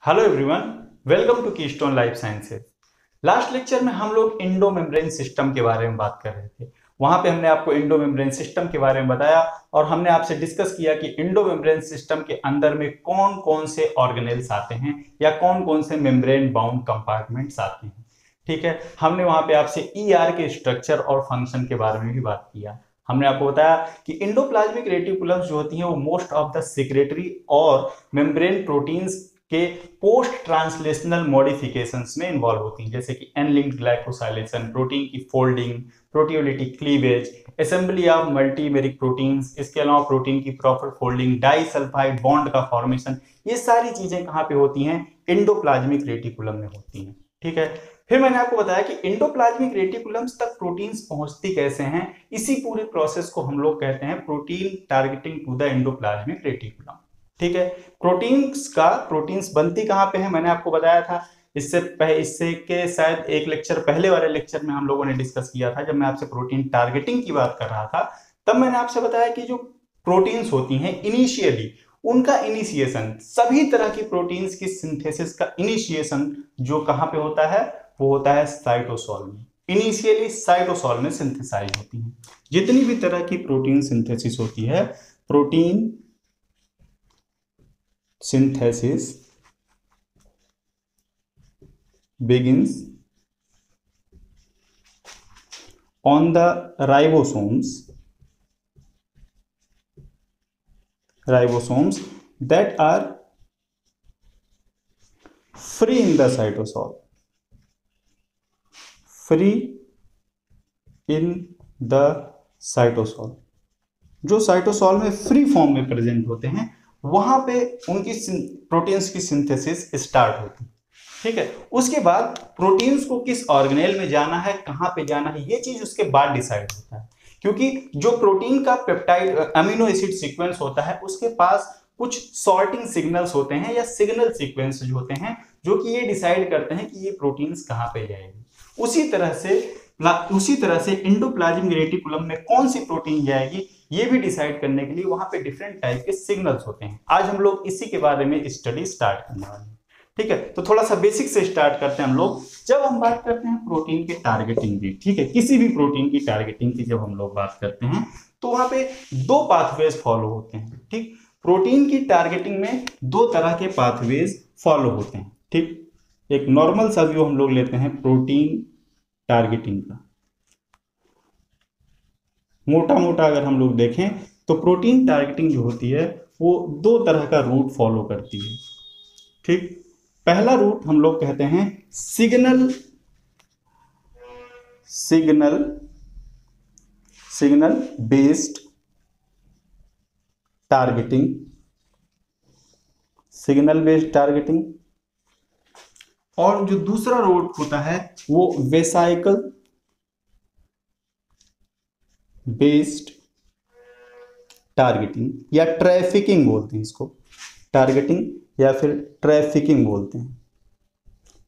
Hello everyone, welcome to Keystone life sciences. Last lecture में हम लोग इंडो मेम्ब्रेन सिस्टम के बारे में बात कर रहे थे। वहां पे हमने आपको इंडो मेम्ब्रेन सिस्टम के बारे में बताया और हमने आपसे डिस्कस किया कि इंडो मेम्ब्रेन सिस्टम के अंदर में कौन कौन से ऑर्गेनेल्स आते हैं या कौन कौन से मेम्ब्रेन बाउंड कंपार्टमेंट्स आते हैं। ठीक है, हमने वहां पे आपसे ईआर के स्ट्रक्चर और फंक्शन के बारे में भी बात किया। हमने आपको बताया कि इंडोप्लाज्मिक रेटिकुलम्स जो होती हैं वो मोस्ट ऑफ द सिक्रेटरी और मेम्ब्रेन प्रोटीन्स के पोस्ट ट्रांसलेशनल मॉडिफिकेशंस में इन्वॉल्व होती हैं, जैसे कि एनलिंक्ड ग्लाइकोसाइलेशन, प्रोटीन की folding, proteolytic cleavage, assembly of multimeric proteins, इसके अलावा प्रोटीन की प्रॉपर फोल्डिंग, डाइसल्फाइड बॉन्ड का फॉर्मेशन, ये सारी चीजें कहाँ पे होती हैं? इंडोप्लाज्मिक रेटिकुलम में होती हैं। ठीक है, फिर मैंने आपको बताया कि इंडोप्लाज्मिक रेटिकुलम्स तक प्रोटीन्स पहुंचती कैसे हैं। इसी पूरे प्रोसेस को हम लोग कहते हैं protein targeting to the endoplasmic reticulum. ठीक है, प्रोटीन्स बनती कहाँ पे है मैंने आपको बताया था। इससे के शायद एक लेक्चर पहले वाले लेक्चर में हम लोगों ने डिस्कस किया था, जब मैं आपसे प्रोटीन टारगेटिंग की बात कर रहा था। तब मैंने आपसे बताया कि जो प्रोटीन्स होती हैं इनिशियली उनका इनिशिएशन, सभी तरह की प्रोटीन्स की सिंथेसिस का इनिशिएशन जो कहाँ पे होता है, वो होता है साइटोसोल में। इनिशियली साइटोसोल में सिंथेसाइज होती है जितनी भी तरह की प्रोटीन सिंथेसिस होती है। Protein synthesis begins on the ribosomes that are free in the cytosol, जो साइटोसॉल में फ्री फॉर्म में प्रेजेंट होते हैं वहां पे उनकी प्रोटीन्स की सिंथेसिस स्टार्ट होती है। ठीक है, उसके बाद प्रोटीन्स को किस ऑर्गेनेल में जाना है, कहां पे जाना है, ये चीज उसके बाद डिसाइड होता है। क्योंकि जो प्रोटीन का पेप्टाइड अमीनो एसिड सीक्वेंस होता है उसके पास कुछ सॉर्टिंग सिग्नल्स होते हैं या सिग्नल सीक्वेंस होते हैं जो कि ये डिसाइड करते हैं कि ये प्रोटीन्स कहां पे जाएगी। उसी तरह से इंडोप्लाज्मिक रेटिकुलम में कौन सी प्रोटीन जाएगी ये भी डिसाइड करने के लिए वहां पे डिफरेंट टाइप के सिग्नल्स होते हैं। आज हम लोग इसी के बारे में स्टडी स्टार्ट करने वाले हैं। ठीक है, तो थोड़ा सा बेसिक से स्टार्ट करते हैं हम लोग। जब हम बात करते हैं प्रोटीन की टारगेटिंग की, ठीक है, किसी भी प्रोटीन की टारगेटिंग की जब हम लोग बात करते हैं तो वहां पे दो पाथवेज फॉलो होते हैं। ठीक, प्रोटीन की टारगेटिंग में दो तरह के पाथवेज फॉलो होते हैं। ठीक, एक नॉर्मल सा व्यू हम लोग लेते हैं प्रोटीन टारगेटिंग का। मोटा मोटा अगर हम लोग देखें तो प्रोटीन टारगेटिंग जो होती है वो दो तरह का रूट फॉलो करती है। ठीक, पहला रूट हम लोग कहते हैं सिग्नल बेस्ड टारगेटिंग, और जो दूसरा रूट होता है वो वेसाइकल बेस्ड टारगेटिंग या ट्रैफिकिंग बोलते हैं इसको। टारगेटिंग या फिर ट्रैफिकिंग बोलते हैं।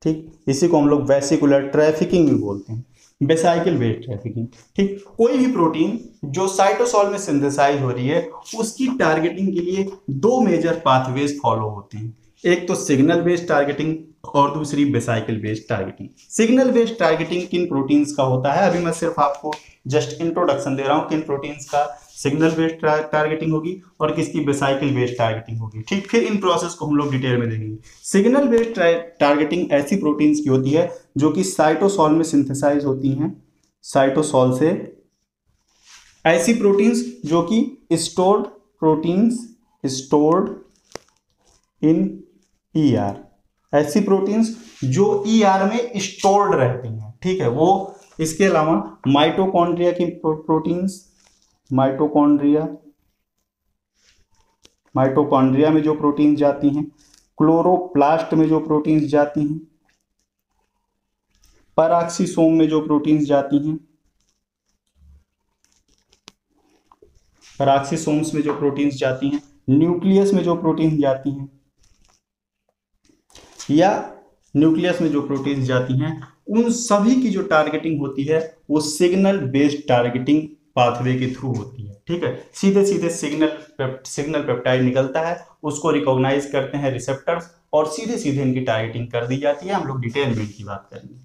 ठीक, इसी को हम लोग वेसिकुलर ट्रैफिकिंग भी बोलते हैं, वेसाइकल बेस्ड ट्रैफिकिंग। ठीक, कोई भी प्रोटीन जो साइटोसॉल में सिंथेसाइज हो रही है उसकी टारगेटिंग के लिए दो मेजर पाथवेज फॉलो होते हैं। एक तो सिग्नल बेस्ड टारगेटिंग और दूसरी vesicle based targeting. Signal based targeting किन प्रोटीन्स का होता है, अभी मैं सिर्फ आपको जस्ट इंट्रोडक्शन दे रहा हूं किन प्रोटीन्स का सिग्नल बेस्ड टारगेटिंग होगी और किसकी वेसाइकल बेस्ड टारगेटिंग होगी। ठीक, फिर इन प्रोसेस को हम लोग डिटेल में देखेंगे। सिग्नल बेस्ड टारगेटिंग ऐसी प्रोटीन्स की होती है जो कि साइटोसॉल में सिंथेसाइज होती हैं। साइटोसॉल से ऐसी प्रोटीन्स जो कि स्टोर्ड इन ईआर, ऐसी प्रोटीन्स जो ईआर में स्टोर्ड रहती हैं। ठीक है, वो इसके अलावा माइटोकॉन्ड्रिया की प्रोटीन्स, माइटोकॉन्ड्रिया में जो प्रोटीन्स जाती हैं, क्लोरोप्लास्ट में जो प्रोटीन्स जाती हैं, पैराक्सीसोम में जो प्रोटीन्स जाती हैं, पैराक्सीसोम्स में जो प्रोटीन्स जाती हैं, न्यूक्लियस में जो प्रोटीन्स जाती हैं या न्यूक्लियस में जो प्रोटीन्स जाती हैं, उन सभी की जो टारगेटिंग होती है वो सिग्नल बेस्ड टारगेटिंग पाथवे के थ्रू होती है। ठीक है, सीधे सीधे सिग्नल पेप्टाइड निकलता है, उसको रिकॉग्नाइज करते हैं रिसेप्टर्स और सीधे सीधे इनकी टारगेटिंग कर दी जाती है। हम लोग डिटेल में इनकी बात करेंगे,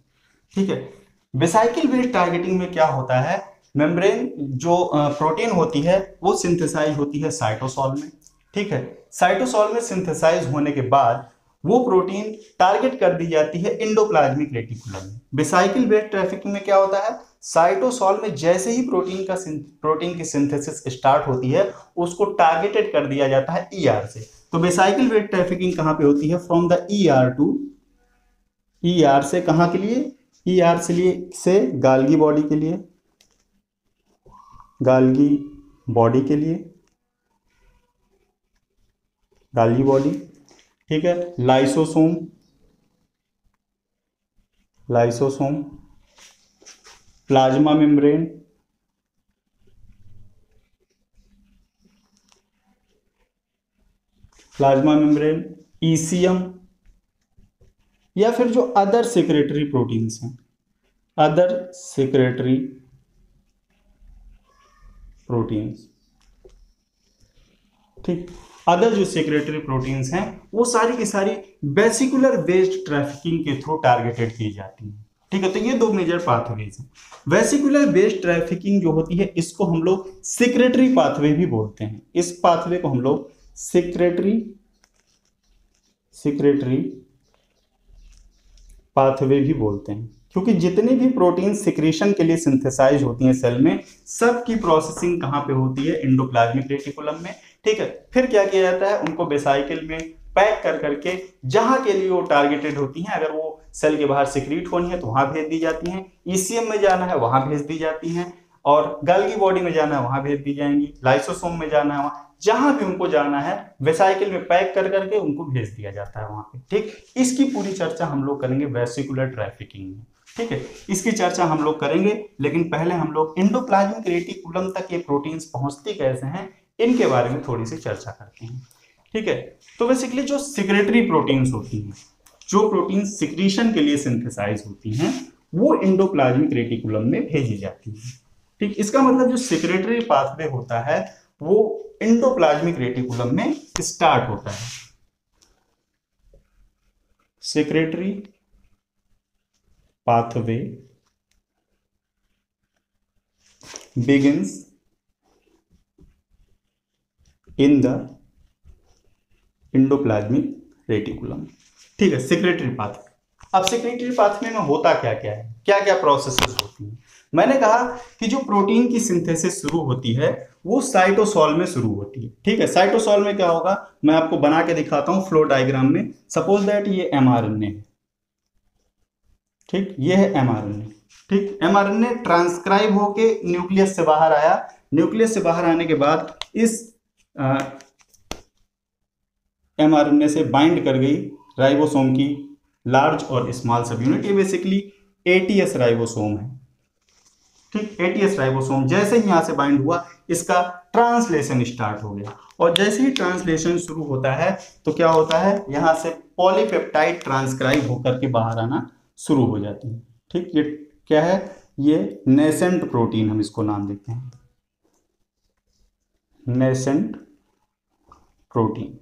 ठीक है। वेसाइकिल बेस्ड टारगेटिंग में क्या होता है, मेम्ब्रेन जो प्रोटीन होती है वो सिंथेसाइज होती है साइटोसॉल में, ठीक है। साइटोसॉल में सिंथेसाइज होने के बाद वो प्रोटीन टारगेट कर दी जाती है एंडोप्लाज्मिक रेटिकुलम में। वेसाइकिल बेस्ड ट्रैफिकिंग में क्या होता है, साइटोसॉल में जैसे ही प्रोटीन की सिंथेसिस स्टार्ट होती है उसको टारगेटेड कर दिया जाता है ईआर से। तो वेसाइकिल बेस्ड ट्रैफिकिंग कहां पे होती है, from the ER to, ER से कहां के लिए, ईआर से गाल्गी बॉडी के लिए, गाल्गी बॉडी के लिए, गाल्गी बॉडी, ठीक है। Lysosome, lysosome, plasma membrane, plasma membrane, ECM, या फिर जो अदर सेक्रेटरी प्रोटीन्स हैं, अदर सेक्रेटरी प्रोटीन्स, ठीक। अदर जो सेक्रेटरी प्रोटीन्स हैं वो सारी की सारी वेसिकुलर बेस्ड ट्रैफिकिंग के थ्रू टारगेटेड की जाती हैं, ठीक है। तो ये दो मेजर पाथवेज हैं। वेसिकुलर बेस्ड ट्रैफिकिंग जो होती है इसको हम लोग सेक्रेटरी पाथवे भी बोलते हैं। इस पाथवे को हम लोग सेक्रेटरी पाथवे भी बोलते हैं, क्योंकि जितने भी प्रोटीन सिक्रीशन के लिए सिंथेसाइज होती हैं सेल में, सब की प्रोसेसिंग कहां पे होती है, एंडोप्लाज्मिक रेटिकुलम में, ठीक है। फिर क्या किया जाता है, उनको वेसाइकिल में पैक कर करके जहां के लिए वो टारगेटेड होती हैं, अगर वो सेल के बाहर सिक्रीट होनी है तो वहां भेज दी जाती हैं, ईसीएम में जाना है वहां भेज दी जाती हैं, और गाल्गी बॉडी में जाना है वहां भेज दी जाएंगी, लाइसोसोम में जाना है वहां, जहां भी उनको जाना है वेसाइकिल में पैक कर करके उनको भेज दिया जाता है वहां पे, ठीक। इसकी पूरी चर्चा हम लोग करेंगे वेसिकुलर ट्रैफिकिंग में, ठीक है। इसकी चर्चा हम लोग करेंगे, लेकिन पहले हम लोग एंडोप्लाज्मिक रेटिकुलम तक ये प्रोटीन्स पहुंचती कैसे हैं इनके बारे में थोड़ी सी चर्चा करते हैं, ठीक है। तो बेसिकली जो सिक्रेटरी प्रोटीन्स होती हैं, जो प्रोटीन सिक्रीशन के लिए सिंथेसाइज होती हैं, वो एंडोप्लाज्मिक रेटिकुलम में भेजी जाती है, ठीक। इसका मतलब जो सिक्रेटरी पाथवे होता है वो एंडोप्लाज्मिक रेटिकुलम में स्टार्ट होता है। Secretary pathway begins in the endoplasmic reticulum, ठीक है। सेक्रेटरी पाथवे, अब सेक्रेटरी पाथवे में होता क्या क्या है, क्या क्या प्रोसेसेस होती हैं। मैंने कहा कि जो प्रोटीन की सिंथेसिस शुरू होती है वो साइटोसॉल में शुरू होती है, ठीक है। साइटोसॉल में क्या होगा, मैं आपको बना के दिखाता हूं फ्लो डायग्राम में। सपोज दैट ये एमआरएनए है, ठीक, ये है एमआरएनए, ठीक। एमआरएनए ट्रांसक्राइब होके न्यूक्लियस से बाहर आया, न्यूक्लियस से बाहर आने के बाद इस एमआरएनए से बाइंड कर गई राइबोसोम की लार्ज और स्मॉल सब यूनिट, ये बेसिकली एटीएस राइबोसोम है, ठीक। एटीएस राइबोसोम जैसे ही यहां से बाइंड हुआ इसका ट्रांसलेशन स्टार्ट हो गया, और जैसे ही ट्रांसलेशन शुरू होता है तो क्या होता है, यहां से पॉलीपेप्टाइड ट्रांसक्राइब होकर के बाहर आना शुरू हो जाती है, ठीक। ये क्या है, ये नेसेंट प्रोटीन, हम इसको नाम देते हैं नेसेंट प्रोटीन,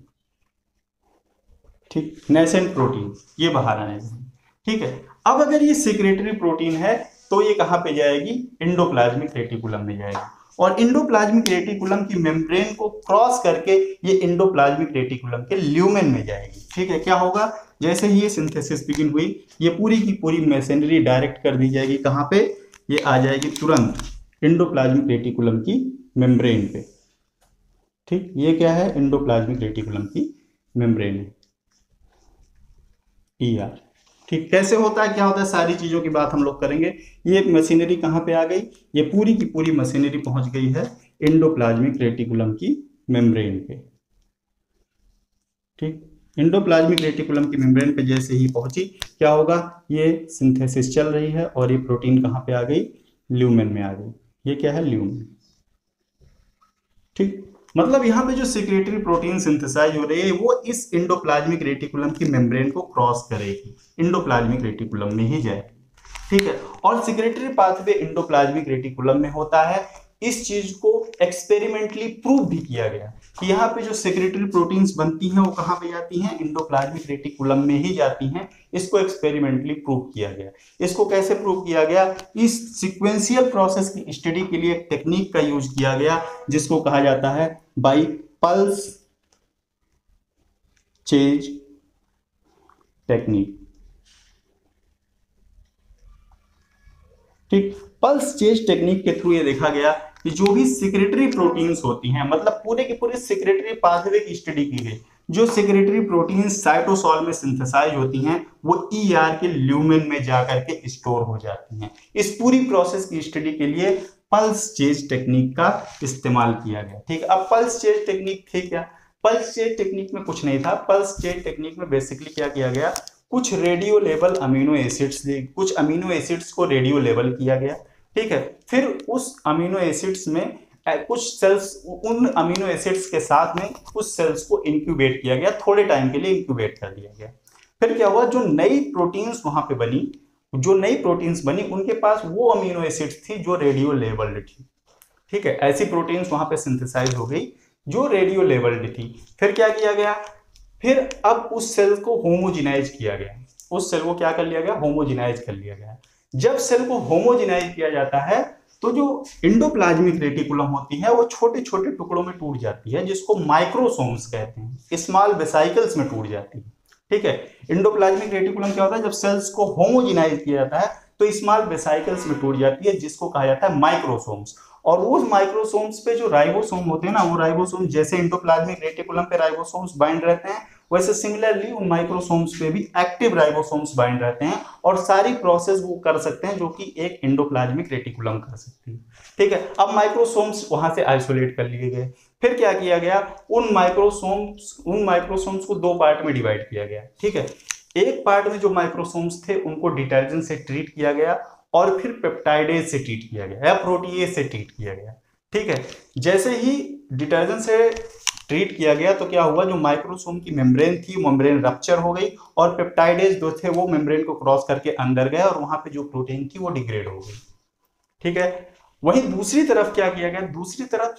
ठीक। नेसेंट प्रोटीन ये बाहर आने लगी, ठीक है। अब अगर ये सेक्रेटरी प्रोटीन है तो ये कहां पे जाएगी, एंडोप्लाज्मिक रेटिकुलम में जाएगी, और एंडोप्लाज्मिक रेटिकुलम की मेम्ब्रेन को क्रॉस करके ये एंडोप्लाज्मिक रेटिकुलम के ल्यूमेन में जाएगी, ठीक है। क्या होगा, जैसे ही ये सिंथेसिस बिगिन हुई ये पूरी की पूरी मैसेनरी डायरेक्ट कर दी जाएगी कहां पे, ये आ जाएगी तुरंत एंडोप्लाज्मिक रेटिकुलम की मेम्ब्रेन पे, ठीक। ये क्या है, एंडोप्लाज्मिक रेटिकुलम की मेम्ब्रेन है, ईआर, ठीक। कैसे होता है, क्या होता है, सारी चीजों की बात हम लोग करेंगे। ये मशीनरी कहां पे आ गई, ये पूरी की पूरी मशीनरी पहुंच गई है एंडोप्लाज्मिक रेटिकुलम की मेम्ब्रेन पे, ठीक। एंडोप्लाज्मिक रेटिकुलम की मेम्ब्रेन पे जैसे ही पहुंची क्या होगा, ये सिंथेसिस चल रही है और ये प्रोटीन कहां पे आ गई, ल्यूमेन में आ गई। ये क्या है, ल्यूमेन, ठीक। मतलब यहाँ पे जो सेक्रेटरी प्रोटीन सिंथेसाइज हो रही है वो इस एंडोप्लाज्मिक रेटिकुलम की मेम्ब्रेन को क्रॉस करेगी, एंडोप्लाज्मिक रेटिकुलम में ही जाएगी, ठीक है। और सेक्रेटरी पाथवे एंडोप्लाज्मिक रेटिकुलम में होता है। इस चीज को एक्सपेरिमेंटली प्रूव भी किया गया कि यहाँ पे जो सेक्रेटरी प्रोटीन्स बनती हैं वो कहाँ पे जाती हैं, एंडोप्लाज्मिक रेटिकुलम में ही जाती हैं। इसको एक्सपेरिमेंटली प्रूव किया गया। इसको कैसे प्रूव किया गया, इस सीक्वेंशियल प्रोसेस की स्टडी के लिए एक टेक्निक का यूज किया गया जिसको कहा जाता है बाई पल्स चेंज टेक्निक। ठीक, पल्स चेंज टेक्निक के थ्रू ये देखा गया कि जो भी सेक्रेटरी प्रोटीन्स होती हैं, मतलब पूरे के पूरे सेक्रेटरी पाथवे की स्टडी की गई, जो सेक्रेटरी प्रोटीन्स साइटोसॉल में सिंथेसाइज होती हैं वो ईआर के ल्यूमेन में जाकर के स्टोर हो जाती हैं। इस पूरी प्रोसेस की स्टडी के लिए पल्स चेंज टेक्निक का इस्तेमाल किया गया। ठीक, अब पल्स चेंज टेक्निक थी क्या, पल्स चेंज टेक्निक में कुछ नहीं था। पल्स चेंज टेक्निक में बेसिकली क्या किया गया, कुछ रेडियो लेबल अमीनो एसिड्स, कुछ अमीनो एसिड्स को रेडियो लेबल किया गया। ठीक है, फिर उस अमीनो एसिड्स में कुछ सेल्स, उन अमीनो एसिड्स के साथ में कुछ सेल्स को इंक्यूबेट किया गया, थोड़े टाइम के लिए इंक्यूबेट कर दिया गया। फिर क्या हुआ, जो नई प्रोटीन्स वहां पे बनी, जो नई प्रोटीन्स बनी उनके पास वो अमीनो एसिड्स थी जो रेडियो लेबल्ड थी। ठीक है, ऐसी प्रोटीन्स वहां पे सिंथेसाइज हो गई जो रेडियो लेबल्ड थी। फिर क्या किया गया, फिर अब उस सेल को होमोजिनाइज किया गया। उस सेल को क्या कर लिया गया, होमोजिनाइज कर लिया गया। जब सेल को होमोजिनाइज किया जाता है तो जो एंडोप्लाज्मिक रेटिकुलम होती है वो छोटे छोटे टुकड़ों में टूट जाती है, जिसको माइक्रोसोम्स कहते हैं, स्मॉल वेसिकल्स में टूट जाती है। ठीक है, एंडोप्लाज्मिक रेटिकुलम क्या होता है, जब सेल्स को होमोजिनाइज किया जाता है तो स्मॉल वेसिकल्स में टूट जाती है, जिसको कहा जाता है माइक्रोसोम्स। और उस माइक्रोसोम्स पे जो राइबोसोम होते हैं ना, वो राइबोसोम जैसे एंडोप्लाज्मिक रेटिकुलम पे राइबोसोम्स बाइंड रहते हैं, वैसे सिमिलरली उन माइक्रोसोम्स पे भी एक्टिव राइबोसोम्स बाइंड रहते हैं और सारी प्रोसेस वो कर सकते हैं जो कि एक एंडोप्लाज्मिक रेटिकुलम कर सकती है। ठीक है, अब माइक्रोसोम्स वहां से आइसोलेट कर लिए गए। फिर क्या किया गया, उन माइक्रोसोम्स को दो पार्ट में डिवाइड किया गया। ठीक है, एक पार्ट में जो माइक्रोसोम्स थे उनको डिटर्जेंट से ट्रीट किया गया और फिर पेप्टाइडेज से ट्रीट किया गया या प्रोटीएज से ट्रीट किया गया। ठीक है, जैसे ही डिटर्जेंट से ट्रीट किया गया तो क्या हुआ, जो माइक्रोसोम की मेम्ब्रेन थी, मेम्ब्रेन रप्चर हो गई और पेप्टाइडेज जो थे वो मेम्ब्रेन को क्रॉस करके अंदर गए और वहां पे जो प्रोटीन थी वो डिग्रेड हो गई। ठीक है, वहीं दूसरी तरफ क्या किया गया, दूसरी तरफ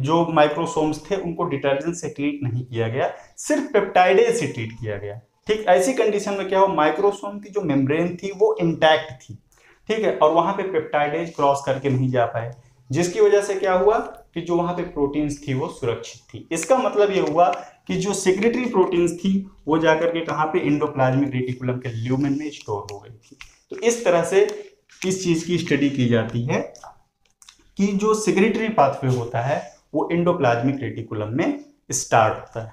जो माइक्रोसोम्स थे उनको डिटर्जेंट से ट्रीट नहीं किया गया, सिर्फ पेप्टाइडेज से ट्रीट किया गया। ठीक, ऐसी कंडीशन में क्या हो, माइक्रोसोम की जो मेम्ब्रेन थी वो इंटैक्ट थी। ठीक है, और वहां पे पेप्टाइडेज क्रॉस करके नहीं जा पाए, जिसकी वजह से क्या हुआ कि जो वहां पे प्रोटीन्स थी वो सुरक्षित थी। इसका मतलब ये हुआ कि जो सेक्रेटरी प्रोटीन्स थी वो जाकर के कहां पे, एंडोप्लाज्मिक रेटिकुलम के ल्यूमेन में स्टोर हो गई थी। तो इस तरह से इस चीज की स्टडी की जाती है कि जो सेक्रेटरी पाथवे होता है वो एंडोप्लाज्मिक रेटिकुलम में स्टार्ट होता है।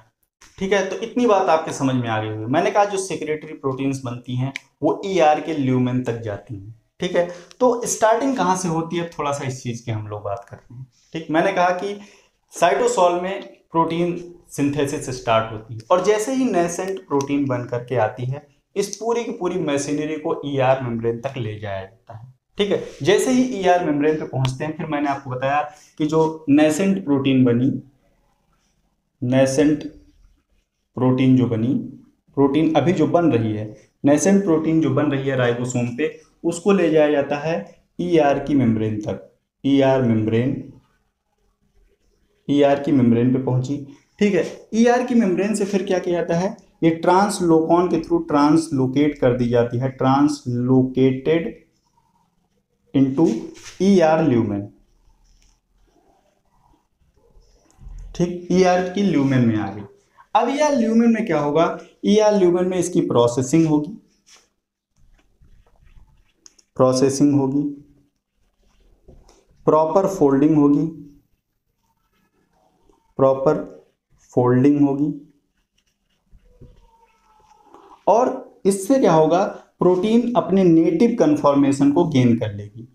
ठीक है, तो इतनी बात आपके समझ में आ गई होगी। मैंने कहा जो सेक्रेटरी प्रोटीन्स बनती हैं वो ईआर के ल्यूमेन तक जाती हैं। ठीक है, तो स्टार्टिंग कहां से होती है, थोड़ा सा इस चीज की हम लोग बात करते हैं। ठीक, मैंने कहा कि साइटोसॉल में प्रोटीन सिंथेसिस स्टार्ट होती है और जैसे ही नेसेंट प्रोटीन बन करके आती है, इस पूरी की पूरी मशीनरी को ईआर मेम्ब्रेन तक ले जाया जाता है। ठीक है, जैसे ही ईआर मेम्ब्रेन पे पहुंचते हैं, फिर मैंने आपको बताया कि जो नेसेंट प्रोटीन बनी, नेसेंट प्रोटीन जो बनी, प्रोटीन अभी जो बन रही है, नेसेंट प्रोटीन जो बन रही है राइबोसोम पे, उसको ले जाया जाता है ईआर की मेम्ब्रेन तक। ईआर की मेम्ब्रेन पे पहुंची। ठीक है, ईआर की मेम्ब्रेन से फिर क्या किया जाता है, ये ट्रांसलोकॉन के थ्रू ट्रांसलोकेट कर दी जाती है, ट्रांसलोकेटेड इनटू ईआर ल्यूमेन। ठीक, ईआर की ल्यूमेन में आ गई। अब ईआर ल्यूमेन में क्या होगा, ईआर ल्यूमेन में इसकी प्रोसेसिंग होगी, प्रॉपर फोल्डिंग होगी और इससे क्या होगा, प्रोटीन अपने नेटिव कन्फॉर्मेशन को गेन कर लेगी,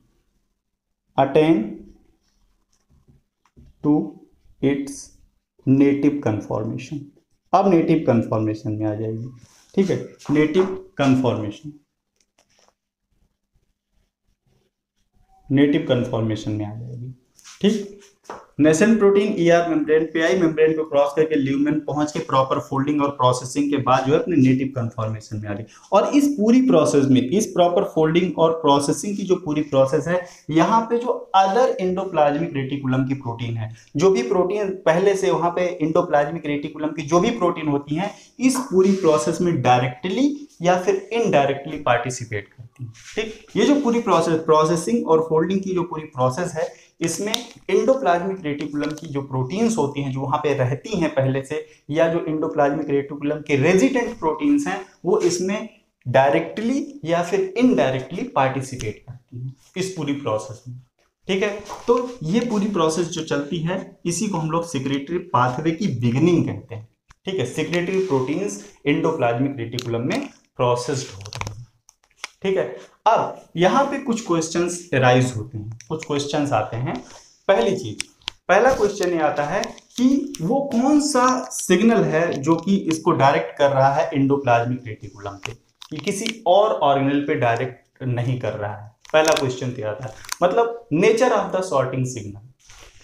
attain to its native conformation. अब नेटिव कन्फॉर्मेशन में आ जाएगी। ठीक है, नेटिव कन्फॉर्मेशन में आ जाएगी। ठीक, nascent protein ER membrane pi membrane को क्रॉस करके ल्यूमेन पहुंच के प्रॉपर फोल्डिंग और प्रोसेसिंग के बाद जो है अपने नेटिव कन्फॉर्मेशन में आ गई। और इस पूरी प्रोसेस में, इस प्रॉपर फोल्डिंग और प्रोसेसिंग की जो पूरी प्रोसेस है, यहाँ पे जो अदर एंडोप्लाज्मिक रेटिकुलम की प्रोटीन है, जो भी प्रोटीन पहले से वहां पे एंडोप्लाज्मिक रेटिकुलम की जो भी प्रोटीन होती है, इस पूरी प्रोसेस में डायरेक्टली या फिर इनडायरेक्टली पार्टिसिपेट करती है। ठीक, ये जो पूरी प्रोसेस, प्रोसेसिंग और फोल्डिंग की जो पूरी प्रोसेस है, इसमें एंडोप्लाज्मिक रेटिकुलम की जो प्रोटीन्स होती हैं, जो वहां पे रहती हैं पहले से, या जो एंडोप्लाज्मिक रेटिकुलम के रेजिडेंट प्रोटीन्स हैं, वो इसमें डायरेक्टली या फिर इनडायरेक्टली पार्टिसिपेट करती हैं इस पूरी प्रोसेस में। ठीक है, तो ये पूरी प्रोसेस जो चलती है, इसी को हम लोग सिक्रेटरी पाथवे की बिगिनिंग कहते हैं। ठीक है, सिक्रेटरी प्रोटीन्स एंडोप्लाज्मिक रेटिकुलम में प्रोसेस्ड हो रहे हैं। ठीक है, अब यहां पे कुछ क्वेश्चंस राइज होते हैं, कुछ क्वेश्चंस आते हैं। पहली चीज, पहला क्वेश्चन ये आता है कि वो कौन सा सिग्नल है जो कि इसको डायरेक्ट कर रहा है एंडोप्लाज्मिक रेटिकुलम पे, कि किसी और ऑर्गेनेल पे डायरेक्ट नहीं कर रहा है। पहला क्वेश्चन तो आता है, मतलब nature of the sorting signal,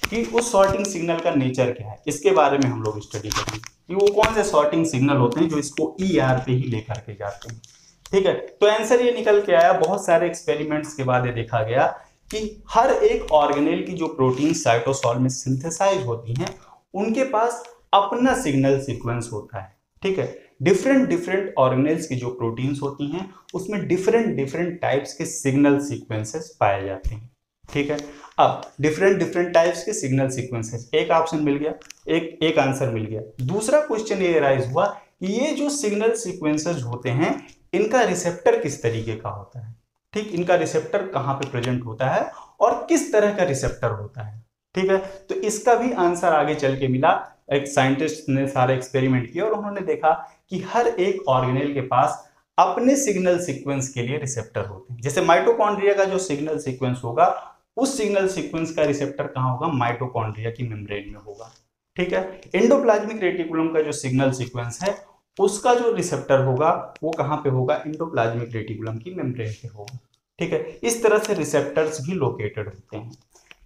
कि उस सॉर्टिंग सिग्नल का नेचर क्या है, इसके बारे में हम लोग स्टडी करेंगे कि वो कौन से सॉर्टिंग सिग्नल होते हैं जो इसको ईआर पे ही लेकर के जाते हैं। ठीक है, तो आंसर ये निकल के आया, बहुत सारे एक्सपेरिमेंट्स के बाद ये देखा गया कि हर एक ऑर्गेनेल की जो प्रोटीन साइटोसॉल में सिंथेसाइज होती हैं, उनके पास अपना सिग्नल सीक्वेंस होता है। ठीक है, डिफरेंट डिफरेंट ऑर्गेनेल्स की जो प्रोटीन्स होती हैं, उसमें डिफरेंट डिफरेंट टाइप्स के सिग्नल सीक्वेंसेस पाए जाते हैं। ठीक है, अब डिफरेंट डिफरेंट टाइप्स के सिग्नल सीक्वेंसेस, एक ऑप्शन मिल गया, एक आंसर मिल गया। दूसरा क्वेश्चन ये राइज हुआ कि ये जो सिग्नल सीक्वेंसेस होते हैं, इनका रिसेप्टर किस तरीके का होता है। ठीक, इनका रिसेप्टर कहाँ पे प्रेजेंट होता है और किस तरह का रिसेप्टर होता है। ठीक है, तो इसका भी आंसर आगे चल के मिला। एक साइंटिस्ट ने सारे एक्सपेरिमेंट किए और उन्होंने देखा कि हर एक ऑर्गेनेल के पास अपने सिग्नल सीक्वेंस के लिए रिसेप्टर होते हैं। जैसे माइटोकॉन्ड्रिया का जो सिग्नल सीक्वेंस होगा, उस सिग्नल सीक्वेंस का रिसेप्टर कहाँ होगा, माइटोकॉन्ड्रिया की मेम्ब्रेन में होगा। ठीक है, एंडोप्लाज्मिक रेटिकुलम का जो सिग्नल सीक्वेंस है, उसका जो रिसेप्टर होगा वो कहाँ पे होगा, एंडोप्लाज्मिक रेटिकुलम की मेम्ब्रेन पे होगा। ठीक है, इस तरह से रिसेप्टर्स भी लोकेटेड होते हैं।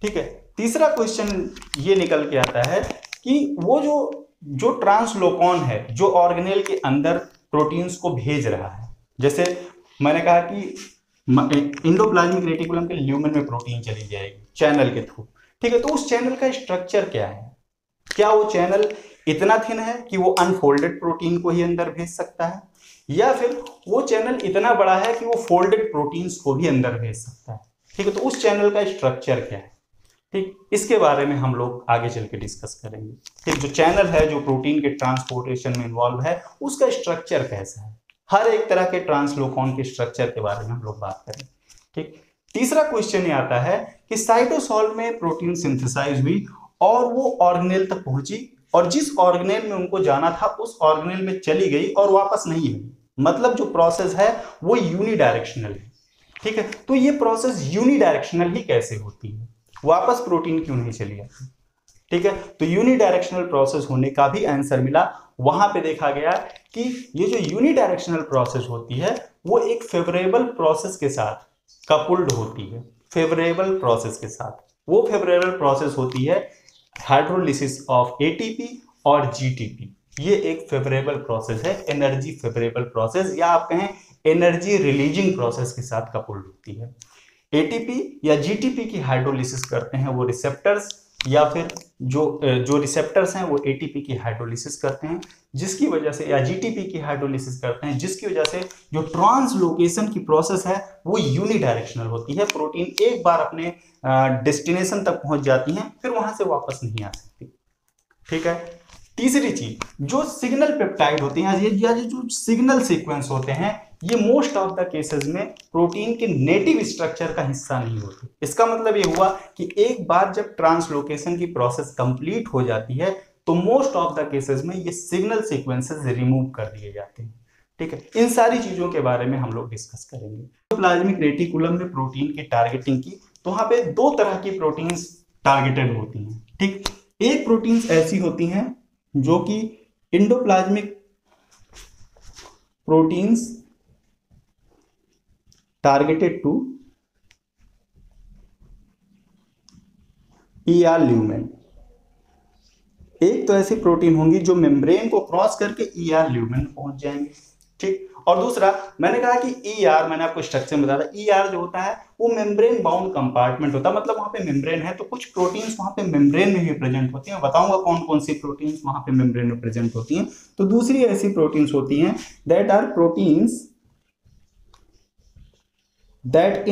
ठीक है, तीसरा क्वेश्चन ये निकल के आता है कि वो जो जो ट्रांसलोकॉन है, जो ऑर्गेनेल के अंदर प्रोटीन्स को भेज रहा है, जैसे मैंने कहा कि इंडोप्लाज्मिक रेटिकुलम के ल्यूमेन में प्रोटीन चली जाएगी चैनल के थ्रू। ठीक है, तो उस चैनल का स्ट्रक्चर क्या है, क्या वो चैनल इतना थिन है कि वो अनफोल्डेड प्रोटीन को ही अंदर भेज सकता है, या फिर वो चैनल इतना बड़ा है कि वो फोल्डेड प्रोटीन्स को भी अंदर भेज सकता है। ठीक है, तो उस चैनल का स्ट्रक्चर क्या है। ठीक, इसके बारे में हम लोग आगे चल के डिस्कस करेंगे। ठीक, जो चैनल है जो प्रोटीन के ट्रांसपोर्टेशन में इन्वॉल्व है, उसका स्ट्रक्चर कैसा है, हर एक तरह के ट्रांसलोकॉन के स्ट्रक्चर के बारे में हम लोग बात करें। ठीक, तीसरा क्वेश्चन ये आता है कि साइटोसॉल में प्रोटीन सिंथेसाइज हुई और वो ऑर्गेनेल तक पहुंची, और जिस ऑर्गेनेल में उनको जाना था उस ऑर्गेनेल में चली गई और वापस नहीं आई। मतलब जो प्रोसेस है वो यूनिडायरेक्शनल है। ठीक है, तो ये प्रोसेस यूनिडायरेक्शनल ही कैसे होती है, वापस प्रोटीन क्यों नहीं चली जाती। ठीक है, तो यूनिडायरेक्शनल प्रोसेस होने का भी आंसर मिला। वहां पे देखा गया कि ये जो यूनिडायरेक्शनल प्रोसेस होती है, वो एक फेवरेबल प्रोसेस के साथ कपुल्ड होती है। फेवरेबल प्रोसेस के साथ, वो फेवरेबल प्रोसेस होती है हाइड्रोलिसिस ऑफ एटीपी और जीटीपी। ये एक फेवरेबल प्रोसेस है, एनर्जी फेवरेबल प्रोसेस, या आप कहें एनर्जी रिलीजिंग प्रोसेस के साथ कपुल्ड होती है। एटीपी या जीटीपी की हाइड्रोलिसिस करते हैं वो रिसेप्टर्स, या फिर जो रिसेप्टर्स हैं वो एटीपी की हाइड्रोलिसिस करते हैं, जिसकी वजह से, या जीटीपी की हाइड्रोलिसिस करते हैं, जिसकी वजह से जो ट्रांसलोकेशन की प्रोसेस है वो यूनिडायरेक्शनल होती है। प्रोटीन एक बार अपने डेस्टिनेशन तक पहुंच जाती हैं, फिर वहां से वापस नहीं आ सकती। ठीक है, तीसरी चीज, जो सिग्नल पेप्टाइड होते हैं या जो सिग्नल सीक्वेंस होते हैं, ये मोस्ट ऑफ द केसेस में प्रोटीन के नेटिव स्ट्रक्चर का हिस्सा नहीं होते। इसका मतलब ये हुआ कि एक बार जब ट्रांसलोकेशन की प्रोसेस कंप्लीट हो जाती है, तो मोस्ट ऑफ द केसेस में ये सिग्नल सीक्वेंसेस रिमूव कर दिए जाते हैं। ठीक है, इन सारी चीजों के बारे में हम लोग डिस्कस करेंगे। प्लाज्मिक रेटिकुलम में प्रोटीन की टारगेटिंग की, तो वहां पे दो तरह की प्रोटीन्स टारगेटेड होती हैं। ठीक, एक प्रोटीन्स ऐसी होती हैं जो कि endoplasmic proteins targeted to ER lumen. एक तो ऐसी प्रोटीन होंगी जो मेम्ब्रेन को क्रॉस करके ER ल्यूमेन पहुंच जाएंगे, ठीक। और दूसरा मैंने कहा कि ER, मैंने आपको स्ट्रक्चर में बताया, ER जो होता है वो मेम्ब्रेन बाउंड कंपार्टमेंट होता है, मतलब वहां पे मेम्ब्रेन है तो कुछ प्रोटीन्स वहां पे मेम्ब्रेन में भी प्रेजेंट होती हैं। बताऊंगा कौन कौन सी प्रोटीन्स वहां पे मेम्ब्रेन में प्रेजेंट होती हैं। तो दूसरी ऐसी प्रोटीन्स होती हैं that are proteins that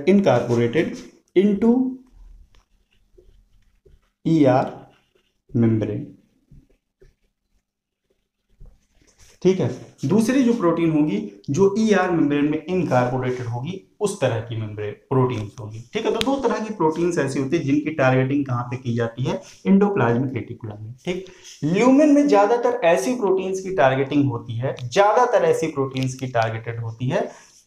incorporated into ER membrane, ठीक है। दूसरी जो प्रोटीन होगी जो ER मेम्ब्रेन में इनकार्पोरेटेड होगी, उस तरह की मेम्ब्रेन प्रोटीन्स होगी, ठीक है। तो दो तरह की प्रोटीन्स ऐसी होती है जिनकी टारगेटिंग कहां पे की जाती है, एंडोप्लाज्मिक रेटिकुलम में, ठीक। ल्यूमेन में ज्यादातर ऐसी प्रोटीन्स की टारगेटिंग होती है, ज्यादातर ऐसी प्रोटीन्स की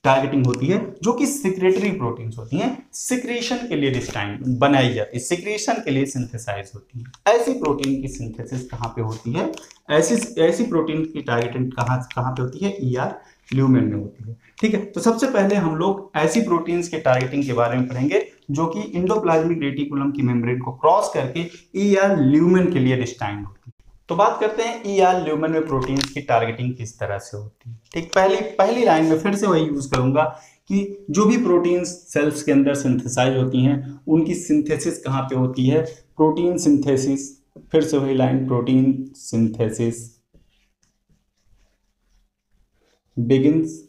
टारगेटिंग होती है जो कि सिक्रेटरी प्रोटीन्स होती हैं, सिक्रीशन के लिए डिस्टाइंड बनाई जाती है, सिक्रीशन के लिए सिंथेसाइज होती है। ऐसी प्रोटीन की सिंथेसिस कहां पे होती है, ऐसी प्रोटीन की टारगेटिंग कहां पे होती है, ER ल्यूमेन में होती है, ठीक है। तो सबसे पहले हम लोग ऐसी प्रोटीन्स के टारगेटिंग के बारे में पढ़ेंगे जो कि एंडोप्लाज्मिक रेटिकुलम की मेम्ब्रेन को क्रॉस करके ER ल्यूमेन के लिए डिस्टाइंड होती है। तो बात करते हैं ER ल्यूमेन में प्रोटीन्स की टारगेटिंग किस तरह से होती है, ठीक। पहली लाइन में फिर से वही यूज करूंगा कि जो भी प्रोटीन्स सेल्स के अंदर सिंथेसाइज होती हैं उनकी सिंथेसिस कहां पे होती है, प्रोटीन सिंथेसिस, फिर से वही line, protein synthesis begins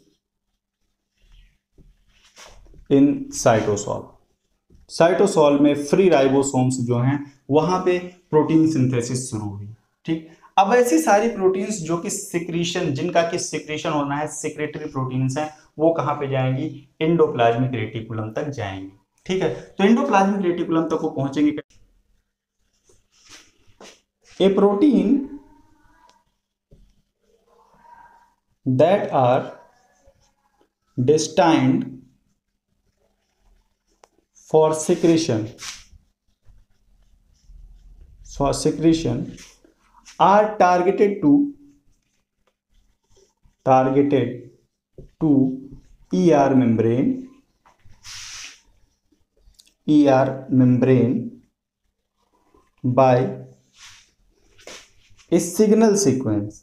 in cytosol. Cytosol में फ्री राइबोसोम्स जो हैं वहां पे प्रोटीन सिंथेसिस शुरू हुई, ठीक। अब ऐसी सारी प्रोटीन्स जो कि सिक्रीशन, जिनका कि सिक्रीशन होना है, सिक्रेटरी प्रोटीन्स हैं, वो कहां पे जाएंगी, एंडोप्लाज्मिक रेटिकुलम तक जाएंगी, ठीक है। तो एंडोप्लाज्मिक रेटिकुलम तक वो पहुंचेंगे। A protein that are destined for secretion are targeted to ER membrane by a signal sequence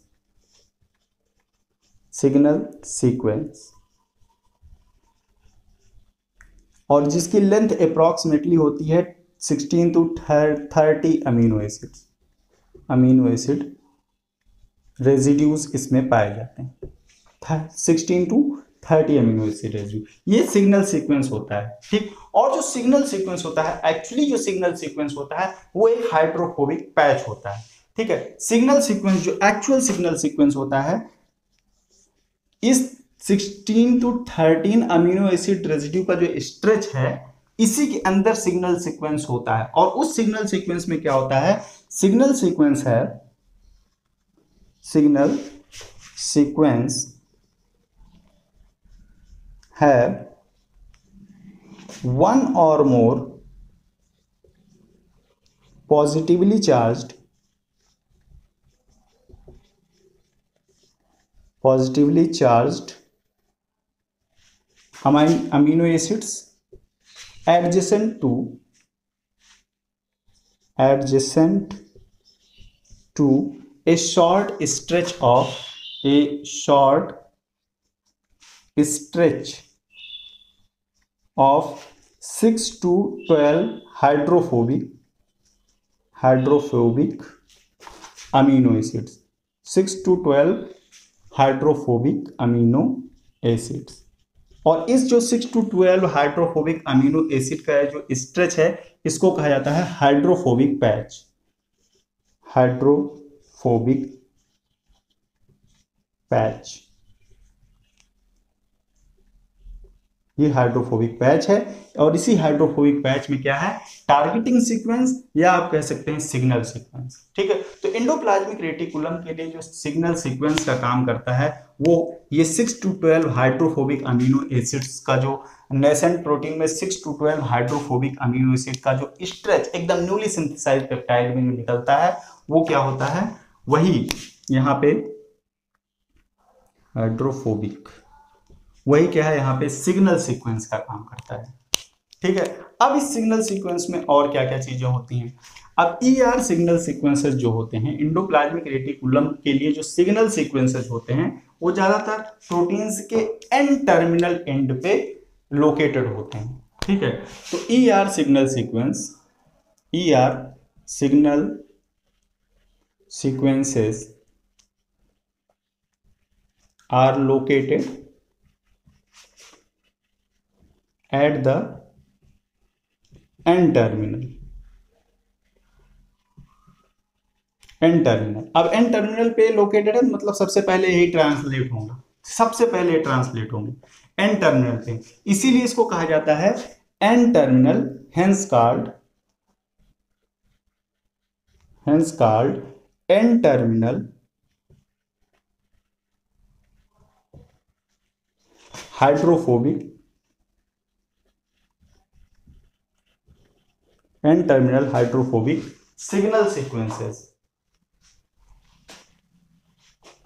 और जिसकी लेंथ अप्रॉक्सीमेटली होती है 16 to 30 अमीनो एसिड रेजिड्यूज इसमें पाए जाते हैं, 16 to 30 अमीनो एसिड रेजिड्यू, ये सिग्नल सीक्वेंस होता है, ठीक। और जो सिग्नल सीक्वेंस होता है, एक्चुअली जो सिग्नल सीक्वेंस होता है वो एक हाइड्रोफोबिक पैच होता है, ठीक है। सिग्नल सीक्वेंस, जो एक्चुअल सिग्नल सीक्वेंस होता है, इस 16 to 13 अमीनो एसिड रेजिड्यू का जो स्ट्रेच है, इसी के अंदर सिग्नल सीक्वेंस होता है। और उस सिग्नल सीक्वेंस में क्या होता है, सिग्नल सीक्वेंस है one or more positively charged amino acids adjacent to a short stretch of 6 to 12 hydrophobic amino acids, 6 to 12 hydrophobic amino acids. और इस जो 6 to 12 हाइड्रोफोबिक अमीनो एसिड का जो स्ट्रेच है, इसको कहा जाता है हाइड्रोफोबिक पैच। ये हाइड्रोफोबिक पैच है। और इसी हाइड्रोफोबिक पैच में क्या है, टारगेटिंग सीक्वेंस या आप कह सकते हैं सिग्नल सीक्वेंस, ठीक है। तो एंडोप्लाज्मिक रेटिकुलम के लिए जो सिग्नल सीक्वेंस का काम करता है वो ये 6 to 12 हाइड्रोफोबिक अमीनो एसिड्स का जो नेसेंट प्रोटीन में 6 to 12 हाइड्रोफोबिक अमीनो एसिड का जो स्ट्रेच एकदम न्यूली सिंथेसाइज्ड पेप्टाइड में निकलता है, वो क्या होता है, वही यहाँ पे हाइड्रोफोबिक, वही क्या है यहाँ पे सिग्नल सीक्वेंस का काम करता है। ठीक है, अब इस सिग्नल सीक्वेंस में और क्या क्या चीजें होती हैं। अब ईआर सिग्नल सीक्वेंसेस जो होते हैं इंडोप्लाज्मिक रेटिकुलम के लिए, जो सिग्नल सीक्वेंसेस होते हैं वो ज्यादातर प्रोटीन्स के एन टर्मिनल एंड पे लोकेटेड होते हैं। ठीक है, तो ER signal sequences are located at the N terminal. अब एन टर्मिनल पे लोकेटेड है, मतलब सबसे पहले यही ट्रांसलेट होंगे, एन टर्मिनल पे, इसीलिए इसको कहा जाता है N terminal, hence called N terminal hydrophobic signal sequences,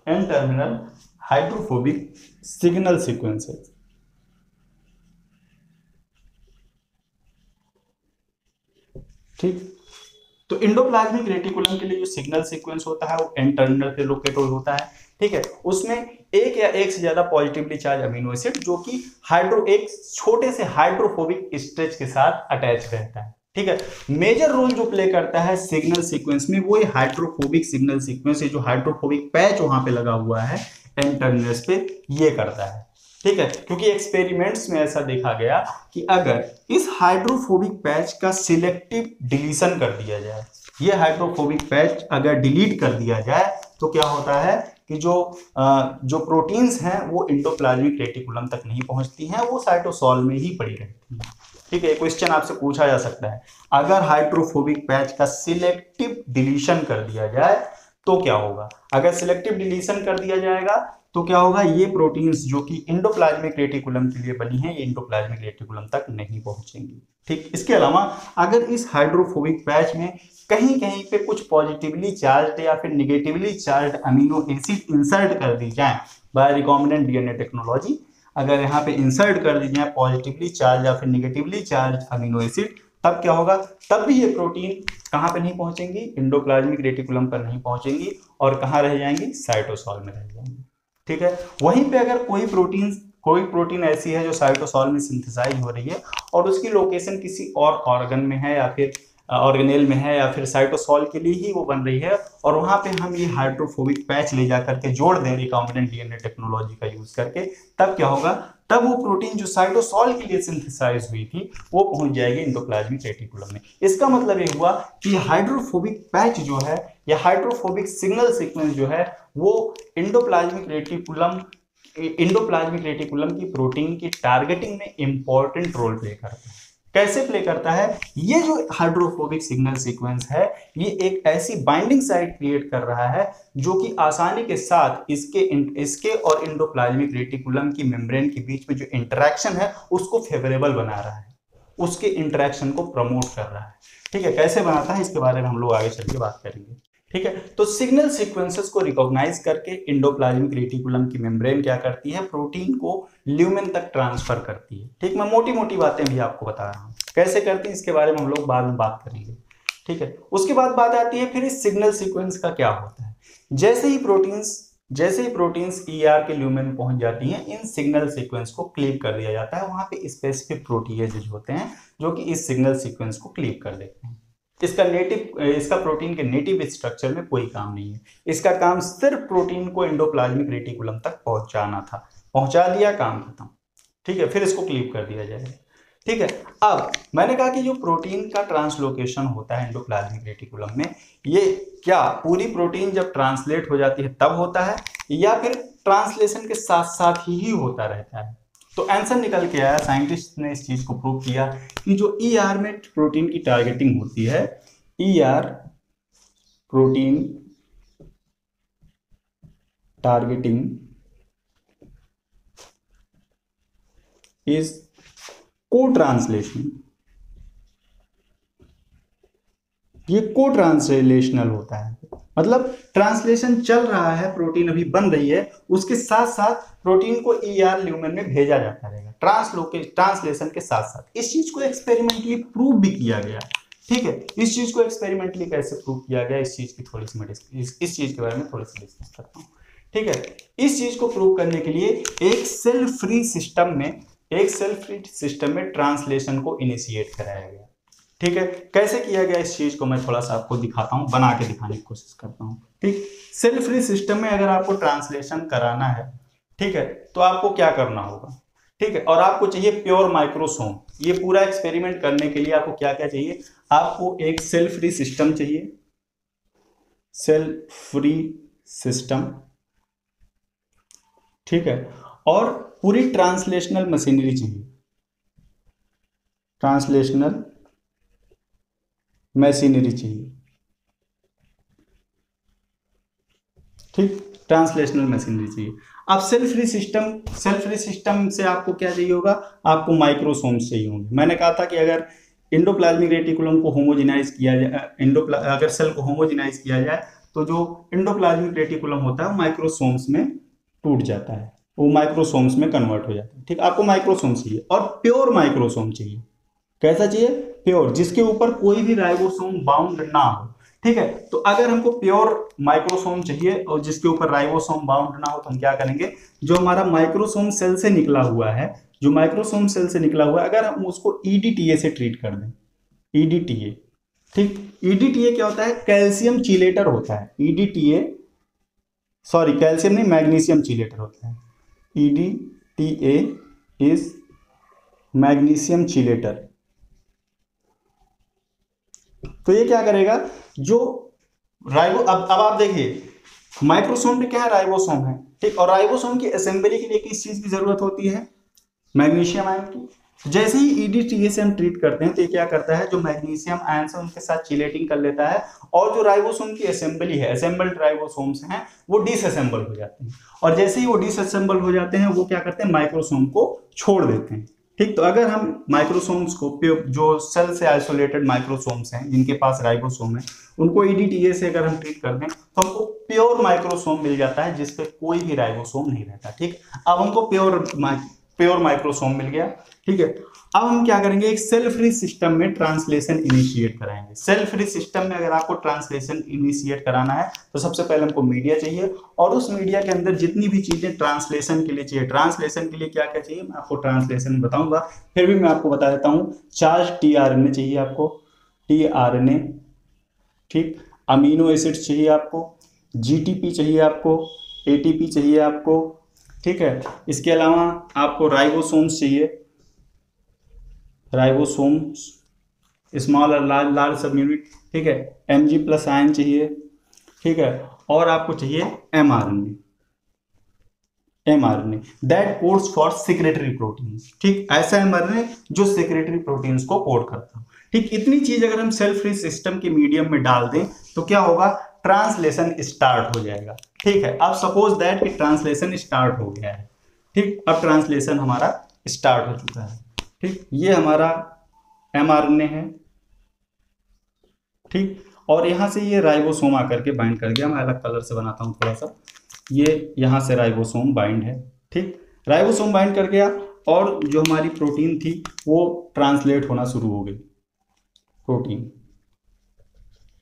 N terminal hydrophobic signal sequences. ठीक, तो इंडोप्लाज्मिक रेटिकुलम के लिए जो सिग्नल सीक्वेंस होता है वो एन टर्मिनल पे लोकेटेड होता है। ठीक है, उसमें एक या एक से ज्यादा पॉजिटिवली चार्ज अमीनो एसिड जो कि एक छोटे से हाइड्रोफोबिक स्ट्रेच के साथ अटैच रहता है। ठीक है, मेजर रोल जो प्ले करता है सिग्नल सीक्वेंस में वो हाइड्रोफोबिक सिग्नल सीक्वेंस है, जो हाइड्रोफोबिक पैच वहां पे लगा हुआ है एन टर्मिनल्स पे, ये करता है। ठीक है, क्योंकि एक्सपेरिमेंट्स में ऐसा देखा गया कि अगर इस हाइड्रोफोबिक पैच का सिलेक्टिव डिलीशन कर दिया जाए, ये हाइड्रोफोबिक पैच अगर डिलीट कर दिया जाए तो क्या होता है कि जो प्रोटीन्स हैं वो इंडोप्लाज्मिक रेटिकुलम तक नहीं पहुंचती हैं, वो साइटोसॉल में ही पड़ी रहती हैं। ठीक है, क्वेश्चन आपसे पूछा जा सकता है, अगर हाइड्रोफोबिक पैच का सिलेक्टिव डिलीशन कर दिया जाए तो क्या होगा। अगर सिलेक्टिव डिलीशन कर दिया जाएगा तो क्या होगा, ये प्रोटीन्स जो कि इंडोप्लाज्मिक रेटिकुलम के लिए बनी है ये इंडोप्लाज्मिक रेटिकुलम तक नहीं पहुंचेंगी। ठीक, इसके अलावा अगर इस हाइड्रोफोबिक पैच में कहीं कहीं पे कुछ पॉजिटिवली चार्ज या फिर negatively charge amino acid insert कर दी जाए बाय रिकॉम्बिनेंट डीएनए टेक्नोलॉजी, अगर यहाँ पे इंसर्ट कर दी जाए पॉजिटिवली चार्ज या फिर निगेटिवली चार्ज अमीनो एसिड, तब क्या होगा, तब भी ये प्रोटीन कहाँ पे नहीं पहुंचेंगी, इंडोप्लाज्मिक रेटिकुलम पर नहीं पहुंचेंगी और कहाँ रह जाएंगी, साइटोसॉल में रह जाएंगी। ठीक है, वहीं पे अगर कोई प्रोटीन ऐसी है जो साइटोसॉल में सिंथेसाइज हो रही है और उसकी लोकेशन किसी और ऑर्गन में है या फिर ऑर्गेनेल में है या फिर साइटोसॉल के लिए ही वो बन रही है, और वहां पे हम ये हाइड्रोफोबिक पैच ले जाकर के जोड़ दें रिकॉम्बिनेंट डीएनए टेक्नोलॉजी का यूज करके, तब क्या होगा, तब वो प्रोटीन जो साइटोसॉल के लिए सिंथेसाइज हुई थी वो पहुंच जाएगी इंडोप्लाज्मिक रेटिकुलम में। इसका मतलब ये हुआ कि हाइड्रोफोबिक पैच जो है या हाइड्रोफोबिक सिग्नल सीक्वेंस जो है वो इंडोप्लाज्मिक रेटिकुलम की प्रोटीन की टारगेटिंग में इंपॉर्टेंट रोल प्ले करता है। कैसे प्ले करता है, ये जो हाइड्रोफोबिक सिग्नल सीक्वेंस है ये एक ऐसी बाइंडिंग साइट क्रिएट कर रहा है जो कि आसानी के साथ इसके और इंडोप्लाज्मिक रेटिकुलम की मेम्ब्रेन के बीच में जो इंटरेक्शन है उसको फेवरेबल बना रहा है, उसके इंटरेक्शन को प्रमोट कर रहा है। ठीक है, कैसे बनाता है इसके बारे में हम लोग आगे चल के बात करेंगे। ठीक है, तो सिग्नल सीक्वेंसेस को रिकॉग्नाइज करके इंडोप्लाज्मिक रेटिकुलम की मेम्ब्रेन क्या करती है, प्रोटीन को ल्यूमेन तक ट्रांसफर करती है। ठीक, मैं मोटी मोटी बातें भी आपको बता रहा हूं, कैसे करती है इसके बारे में हम लोग बाद में बात करेंगे। ठीक है, उसके बाद बात आती है फिर इस सिग्नल सीक्वेंस का क्या होता है। जैसे ही प्रोटीन्स ईआर के ल्यूमेन में पहुंच जाती हैं, इन सिग्नल सीक्वेंस को क्लीव कर दिया जाता है, वहां पे स्पेसिफिक प्रोटीएज होते हैं जो कि इस सिग्नल सीक्वेंस को क्लीव कर देते हैं। इसका प्रोटीन के नेटिव स्ट्रक्चर में कोई काम नहीं है, इसका काम सिर्फ प्रोटीन को इंडोप्लाज्मिक रेटिकुलम तक पहुंचाना था, पहुंचा दिया, काम खत्म। ठीक है, फिर इसको क्लीव कर दिया जाएगा। ठीक है, अब मैंने कहा कि जो प्रोटीन का ट्रांसलोकेशन होता है इंडोप्लाज्मिक रेटिकुलम में, ये क्या पूरी प्रोटीन जब ट्रांसलेट हो जाती है तब होता है या फिर ट्रांसलेशन के साथ साथ ही होता रहता है। तो आंसर निकल के आया, साइंटिस्ट ने इस चीज को प्रूव किया कि जो ईआर में प्रोटीन की टारगेटिंग होती है, ईआर प्रोटीन टारगेटिंग इज को-ट्रांसलेशन, ये को-ट्रांसलेशनल होता है। मतलब ट्रांसलेशन चल रहा है, प्रोटीन अभी बन रही है, उसके साथ साथ प्रोटीन को ईआर ल्यूमेन में भेजा जाता रहेगा ट्रांसलेशन के साथ साथ। इस चीज को एक्सपेरिमेंटली प्रूव भी किया गया। ठीक है, इस चीज को एक्सपेरिमेंटली कैसे प्रूव किया गया, इस चीज की थोड़ी सी मैं इस चीज के बारे में थोड़ी सी डिस्कस करता हूँ। ठीक है, इस चीज को प्रूव करने के लिए एक सेल फ्री सिस्टम में ट्रांसलेशन को इनिशिएट कराया गया। ठीक है, कैसे किया गया इस चीज को मैं थोड़ा सा आपको दिखाता हूं, बना के दिखाने की कोशिश करता हूं। ठीक, सेल फ्री सिस्टम में अगर आपको ट्रांसलेशन कराना है, ठीक है, तो आपको क्या करना होगा। ठीक है, और आपको चाहिए प्योर माइक्रोसोम। ये पूरा एक्सपेरिमेंट करने के लिए आपको क्या क्या चाहिए, आपको एक सेल फ्री सिस्टम चाहिए, सेल फ्री सिस्टम, ठीक है, और पूरी ट्रांसलेशनल मशीनरी चाहिए, ट्रांसलेशनल मशीनरी चाहिए। ठीक, ट्रांसलेशनल मशीनरी चाहिए। अब सेल फ्री सिस्टम से आपको क्या चाहिए होगा, आपको माइक्रोसोम्स चाहिए होंगे। मैंने कहा था कि अगर एंडोप्लाज्मिक रेटिकुलम को होमोजेनाइज किया जाए, अगर सेल को होमोजेनाइज किया जाए तो जो एंडोप्लाज्मिक रेटिकुलम होता है माइक्रोसोम्स में टूट जाता है, वो माइक्रोसोम्स में कन्वर्ट हो जाता है। ठीक, आपको माइक्रोसोम चाहिए और प्योर माइक्रोसोम चाहिए। कैसा चाहिए, प्योर, जिसके ऊपर कोई भी राइबोसोम बाउंड ना हो। ठीक है, तो अगर हमको प्योर माइक्रोसोम चाहिए और जिसके ऊपर राइबोसोम बाउंड ना हो तो हम क्या करेंगे, जो हमारा माइक्रोसोम सेल से निकला हुआ है, अगर हम उसको ईडीटीए से ट्रीट कर दें, ईडीटीए। ठीक, ईडीटीए क्या होता है, कैल्शियम चीलेटर होता है। ईडीटीए, सॉरी कैल्शियम नहीं, मैग्नीशियम चीलेटर होता है। EDTA is magnesium chelator. तो ये क्या करेगा, जो अब आप देखिए माइक्रोसोम में क्या है, राइबोसोम है। ठीक, और राइबोसोम की असेंबली के लिए किस चीज की जरूरत होती है, मैग्नीशियम आयन की। जैसे ही ईडीटीए से हम ट्रीट करते हैं तो ये क्या करता है, जो मैग्नीशियम आयन है उनके साथ चिलेटिंग कर लेता है, और जो राइबोसोम की असेंबली है, असेंबल्ड राइबोसोम्स हैं, वो डिसअसेंबल हो जाते हैं। और जैसे ही वो डिसअसेंबल हो जाते हैं, वो क्या करते हैं, माइक्रोसोम को छोड़ देते हैं। ठीक, तो अगर हम माइक्रोसोम्स को, जो सेल से आइसोलेटेड माइक्रोसोम्स हैं जिनके पास राइबोसोम है, उनको ईडीटीए से अगर हम ट्रीट कर दें तो हमको प्योर माइक्रोसोम मिल जाता है जिसपे कोई भी राइबोसोम नहीं रहता। ठीक, अब हमको प्योर माइक्रोसोम मिल गया। ठीक है, अब हम क्या करेंगे, एक सेल फ्री सिस्टम में ट्रांसलेशन इनिशिएट कराएंगे। सेल फ्री सिस्टम में अगर आपको ट्रांसलेशन इनिशिएट कराना है तो सबसे पहले हमको मीडिया चाहिए, और उस मीडिया के अंदर जितनी भी चीजें ट्रांसलेशन के लिए चाहिए, ट्रांसलेशन के लिए क्या क्या चाहिए मैं आपको ट्रांसलेशन में बताऊंगा, फिर भी मैं आपको बता देता हूँ। चार्ज टीआरएनए चाहिए आपको, टीआरएनए। ठीक, अमीनो एसिड चाहिए आपको, जीटीपी चाहिए आपको, एटीपी चाहिए आपको। ठीक है, इसके अलावा आपको राइबोसोम्स चाहिए, राइबोसोम्स, स्मॉल और लार्ज सब यूनिट। ठीक है, एमजी प्लस आयन चाहिए। ठीक है, और आपको चाहिए mRNA that codes for secretary proteins. ठीक, ऐसा एमआरएनए जो सेक्रेटरी प्रोटीन्स को कोड करता है। ठीक, इतनी चीज अगर हम सेल फ्री सिस्टम के मीडियम में डाल दें तो क्या होगा, ट्रांसलेशन स्टार्ट हो जाएगा। ठीक है, अब सपोज दैट कि ट्रांसलेशन स्टार्ट हो गया है। ठीक, अब ट्रांसलेशन हमारा स्टार्ट हो चुका है। ठीक, ये हमारा एमआरएनए है। ठीक, और यहां से ये राइबोसोम आकर के बाइंड कर गया। मैं अलग कलर से बनाता हूं थोड़ा सा, ये यहां से राइबोसोम बाइंड है। ठीक, राइबोसोम बाइंड कर गया, और जो हमारी प्रोटीन थी वो ट्रांसलेट होना शुरू हो गई, प्रोटीन।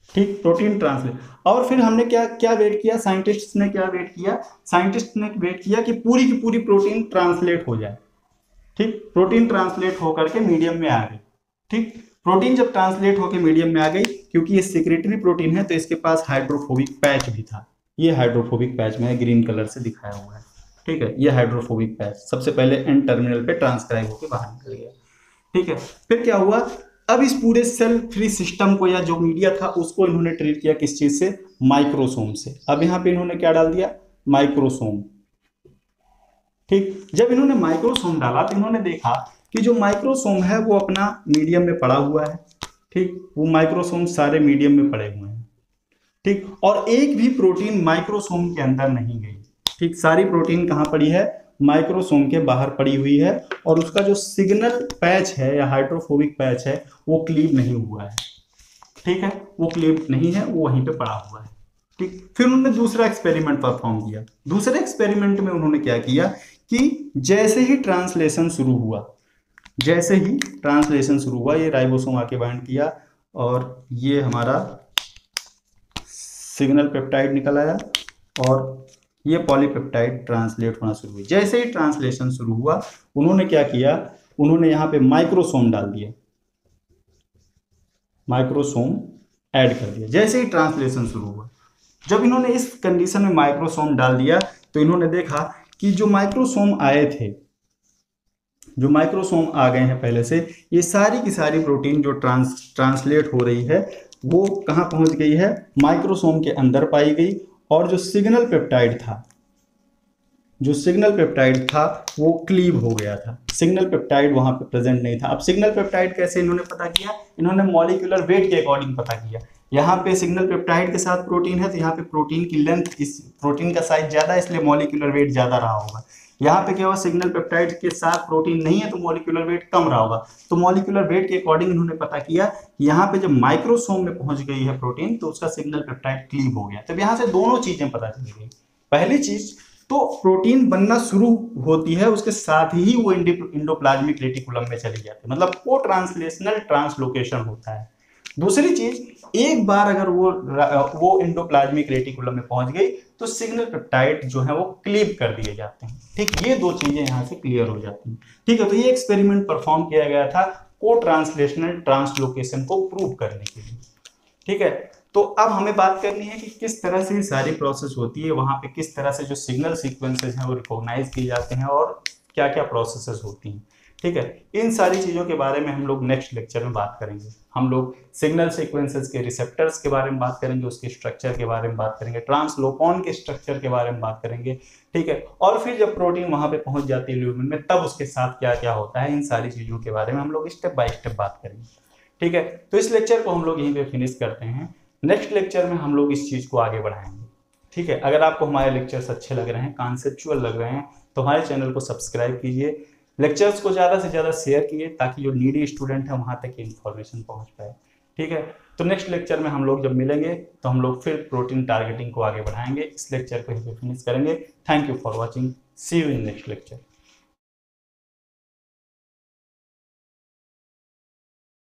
ठीक, प्रोटीन ट्रांसलेट, और फिर हमने क्या क्या वेट किया, साइंटिस्ट ने वेट किया कि पूरी की पूरी प्रोटीन ट्रांसलेट हो जाए। ठीक, प्रोटीन ट्रांसलेट होकर के मीडियम में आ गई। ठीक, प्रोटीन जब ट्रांसलेट होकर मीडियम में आ गई, क्योंकि ये सेक्रेटरी प्रोटीन है तो इसके पास हाइड्रोफोबिक पैच भी था। ये हाइड्रोफोबिक पैच में ग्रीन कलर से दिखाया हुआ है। ठीक है, ये हाइड्रोफोबिक पैच सबसे पहले एन टर्मिनल पे ट्रांसक्राइब होकर बाहर निकल गया। ठीक है, फिर क्या हुआ, अब इस पूरे सेल फ्री सिस्टम को, या जो मीडिया था उसको इन्होंने ट्रीट किया किस चीज से, माइक्रोसोम से। अब यहाँ पे इन्होंने क्या डाल दिया, माइक्रोसोम। ठीक, जब इन्होंने माइक्रोसोम डाला तो इन्होंने देखा कि जो माइक्रोसोम है वो अपना मीडियम में पड़ा हुआ है। ठीक, वो माइक्रोसोम सारे मीडियम में पड़े हुए हैं। ठीक, और एक भी प्रोटीन माइक्रोसोम के अंदर नहीं गई। ठीक, सारी प्रोटीन कहाँ पड़ी है, माइक्रोसोम के बाहर पड़ी हुई है, और उसका जो सिग्नल पैच है या हाइड्रोफोबिक पैच है वो क्लीव नहीं हुआ है। ठीक है, वो क्लीव नहीं है, वो वहीं पे पड़ा हुआ है। ठीक, फिर उन्होंने दूसरा एक्सपेरिमेंट परफॉर्म किया। दूसरे एक्सपेरिमेंट में उन्होंने क्या किया कि जैसे ही ट्रांसलेशन शुरू हुआ, जैसे ही ट्रांसलेशन शुरू हुआ, ये राइबोसोम आके बाइंड किया और ये हमारा सिग्नल पेप्टाइड निकल आया और ये पॉलीपेप्टाइड ट्रांसलेट होना शुरू हुई। जैसे ही ट्रांसलेशन शुरू हुआ, उन्होंने क्या किया, उन्होंने यहाँ पे माइक्रोसोम डाल दिया, माइक्रोसोम ऐड कर दिया जैसे ही ट्रांसलेशन शुरू हुआ। जब इन्होंने इस कंडीशन में माइक्रोसोम डाल दिया तो इन्होंने देखा कि जो माइक्रोसोम आए थे, जो माइक्रोसोम आ गए हैं पहले से, ये सारी की सारी प्रोटीन जो ट्रांसलेट हो रही है वो कहाँ पहुंच गई है, माइक्रोसोम के अंदर पाई गई। और जो सिग्नल पेप्टाइड था, जो सिग्नल पेप्टाइड था वो क्लीव हो गया था, सिग्नल पेप्टाइड वहां पे प्रेजेंट नहीं था। अब सिग्नल पेप्टाइड कैसे इन्होंने पता किया, इन्होंने मॉलिक्यूलर वेट के अकॉर्डिंग पता किया। यहाँ पे सिग्नल पेप्टाइड के साथ प्रोटीन है तो यहाँ पे प्रोटीन की लेंथ, इस प्रोटीन का साइज ज्यादा है इसलिए मॉलिक्यूलर वेट ज्यादा रहा होगा। यहाँ पे क्या हुआ, सिग्नल पेप्टाइड के साथ प्रोटीन नहीं है तो मॉलिक्यूलर वेट कम रहा होगा। तो मॉलिक्यूलर वेट के अकॉर्डिंग इन्होंने पता किया, यहाँ पे जब माइक्रोसोम में पहुंच गई है प्रोटीन तो उसका सिग्नल पेप्टाइड क्लीव हो गया। तब यहाँ से दोनों चीजें पता चल गई। पहली चीज तो प्रोटीन बनना शुरू होती है, उसके साथ ही वो इंडोप्लाज्मिक रेटिकुलम में चली जाती है, मतलब वो ट्रांसलेशनल ट्रांसलोकेशन होता है। दूसरी चीज, एक बार अगर वो इंडोप्लाज्मिक रेटिकुलम में पहुंच गई तो सिग्नल पेप्टाइड जो है वो क्लीव कर दिए जाते हैं। ठीक, ये दो चीजें यहां से क्लियर हो जाती हैं। ठीक है, तो ये एक्सपेरिमेंट परफॉर्म किया गया था को ट्रांसलेशनल ट्रांसलोकेशन को प्रूव करने के लिए। ठीक है, तो अब हमें बात करनी है कि किस तरह से सारी प्रोसेस होती है, वहां पे किस तरह से जो सिग्नल सीक्वेंसेस हैं वो रिकॉग्नाइज किए जाते हैं और क्या क्या प्रोसेसेस होती हैं। ठीक है, इन सारी चीज़ों के बारे में हम लोग नेक्स्ट लेक्चर में बात करेंगे। हम लोग सिग्नल सीक्वेंसेस के रिसेप्टर्स के बारे में बात करेंगे, उसके स्ट्रक्चर के बारे में बात करेंगे, ट्रांसलोकॉन के स्ट्रक्चर के बारे में बात करेंगे। ठीक है, और फिर जब प्रोटीन वहां पे पहुंच जाती है ल्यूमेन में तब उसके साथ क्या क्या होता है, इन सारी चीज़ों के बारे में हम लोग स्टेप बाय स्टेप बात करेंगे। ठीक है, तो इस लेक्चर को हम लोग यहीं पे फिनिश करते हैं। नेक्स्ट लेक्चर में हम लोग इस चीज़ को आगे बढ़ाएंगे। ठीक है, अगर आपको हमारे लेक्चर्स अच्छे लग रहे हैं, कॉन्सेप्चुअल लग रहे हैं, तो हमारे चैनल को सब्सक्राइब कीजिए, लेक्चर्स को ज़्यादा से ज़्यादा शेयर कीजिए ताकि जो नीडी स्टूडेंट है वहाँ तक की इन्फॉर्मेशन पहुँच पाए। ठीक है, तो नेक्स्ट लेक्चर में हम लोग जब मिलेंगे तो हम लोग फिर प्रोटीन टारगेटिंग को आगे बढ़ाएंगे। इस लेक्चर को यहीं पे फिनिश करेंगे। Thank you for watching, see you in next lecture.